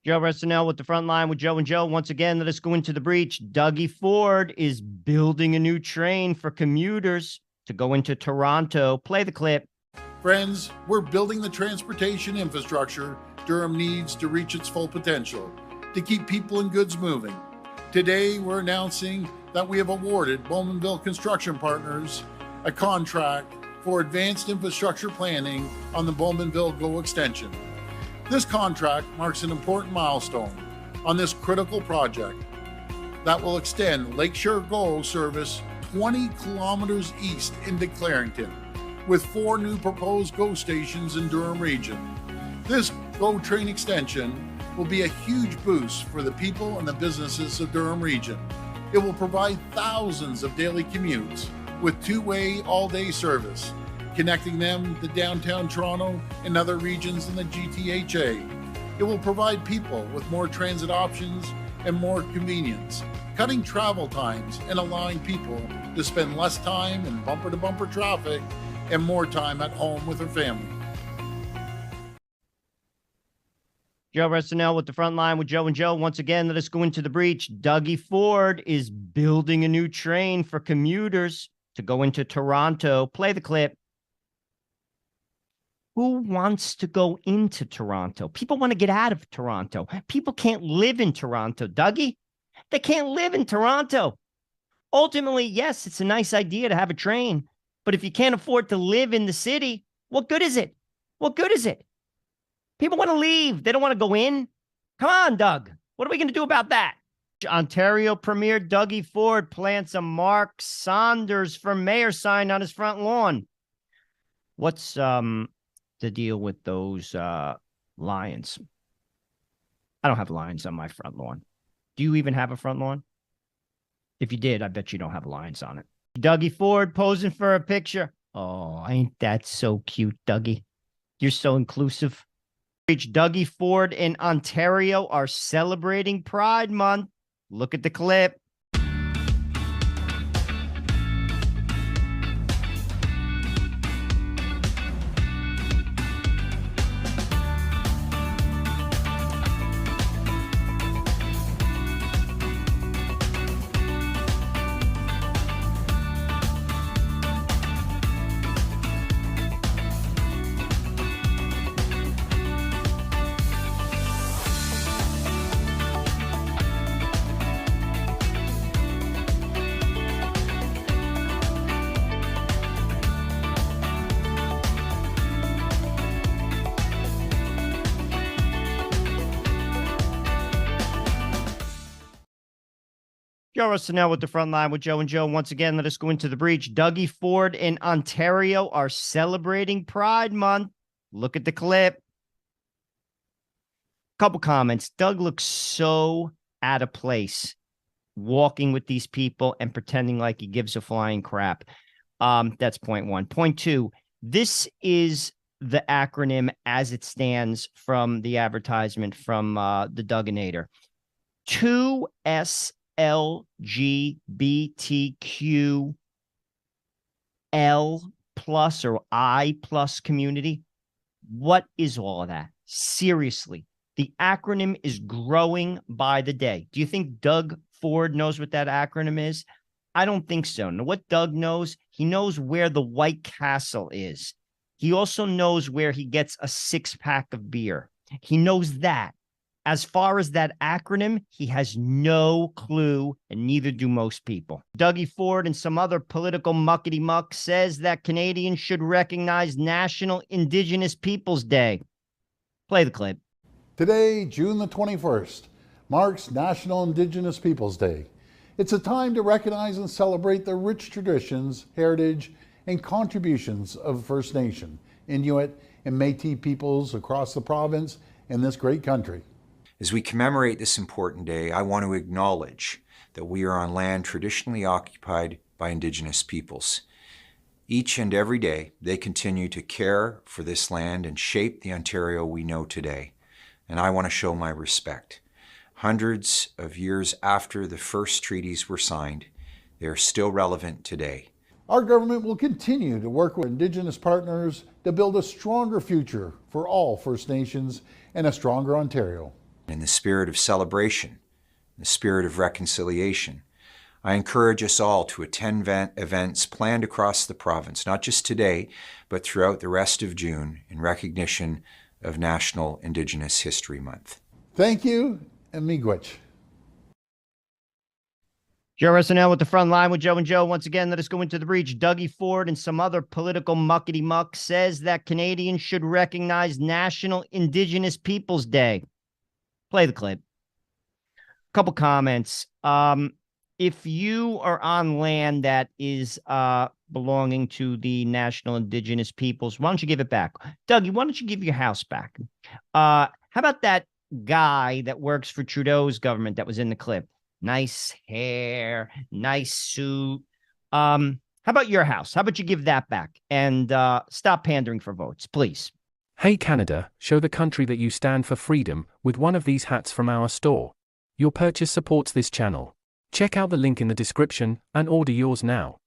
Joe Restinell with the front line with Joe and Joe. Once again, let us go into the breach. Dougie Ford is building a new train for commuters to go into Toronto. Play the clip. Friends, we're building the transportation infrastructure Durham needs to reach its full potential, to keep people and goods moving. Today, we're announcing that we have awarded Bowmanville Construction Partners a contract for advanced infrastructure planning on the Bowmanville GO extension. This contract marks an important milestone on this critical project that will extend Lakeshore GO service 20 kilometers east into Clarington, with 4 new proposed GO stations in Durham region. This GO train extension will be a huge boost for the people and the businesses of Durham region. It will provide thousands of daily commutes with two-way all-day service, connecting them to downtown Toronto and other regions in the GTHA. It will provide people with more transit options and more convenience, cutting travel times and allowing people to spend less time in bumper-to-bumper traffic and more time at home with their family. Joe Restinell with the front line with Joe and Joe. Once again, let us go into the breach. Dougie Ford is building a new train for commuters to go into Toronto. Play the clip. Who wants to go into Toronto? People want to get out of Toronto. People can't live in Toronto, Dougie. They can't live in Toronto. Ultimately, yes, it's a nice idea to have a train, but if you can't afford to live in the city, what good is it? What good is it? People want to leave. They don't want to go in. Come on, Doug. What are we going to do about that? Ontario Premier Dougie Ford plants a Mark Saunders for mayor sign on his front lawn. What's the deal with those lions? I don't have lions on my front lawn. Do you even have a front lawn? If you did, I bet you don't have lions on it. Dougie Ford posing for a picture. Oh, ain't that so cute, Dougie? You're so inclusive. Dougie Ford in Ontario are celebrating Pride Month. Look at the clip. Joe Restinell with the front line with Joe and Joe. Once again, let us go into the breach. Dougie Ford in Ontario are celebrating Pride Month. Look at the clip. Couple comments. Doug looks so out of place walking with these people and pretending like he gives a flying crap. That's point one. Point two, this is the acronym as it stands from the advertisement from the Dugginator. 2S LGBTQ L plus or I plus community. What is all of that? Seriously, the acronym is growing by the day. Do you think Doug Ford knows what that acronym is? I don't think so. Now, what Doug knows, he knows where the White Castle is. He also knows where he gets a 6-pack of beer. He knows that. As far as that acronym, he has no clue, and neither do most people. Dougie Ford and some other political muckety-muck says that Canadians should recognize National Indigenous Peoples Day. Play the clip. Today, June the 21st, marks National Indigenous Peoples Day. It's a time to recognize and celebrate the rich traditions, heritage, and contributions of First Nation, Inuit, and Métis peoples across the province and this great country. As we commemorate this important day, I want to acknowledge that we are on land traditionally occupied by Indigenous peoples. Each and every day, they continue to care for this land and shape the Ontario we know today. And I want to show my respect. Hundreds of years after the first treaties were signed, they are still relevant today. Our government will continue to work with Indigenous partners to build a stronger future for all First Nations and a stronger Ontario. in the spirit of celebration, the spirit of reconciliation, I encourage us all to attend events planned across the province, not just today, but throughout the rest of June in recognition of National Indigenous History Month. Thank you, and miigwech. Joe SNL with the front line with Joe and Joe. Once again, let us go into the breach. Dougie Ford and some other political muckety-muck says that Canadians should recognize National Indigenous Peoples Day. Play the clip. Couple comments. If you are on land that is belonging to the National Indigenous Peoples, why don't you give it back? Dougie, why don't you give your house back? How about that guy that works for Trudeau's government that was in the clip? Nice hair, nice suit. How about your house? How about you give that back and stop pandering for votes, please? Hey Canada, show the country that you stand for freedom with one of these hats from our store. Your purchase supports this channel. Check out the link in the description and order yours now.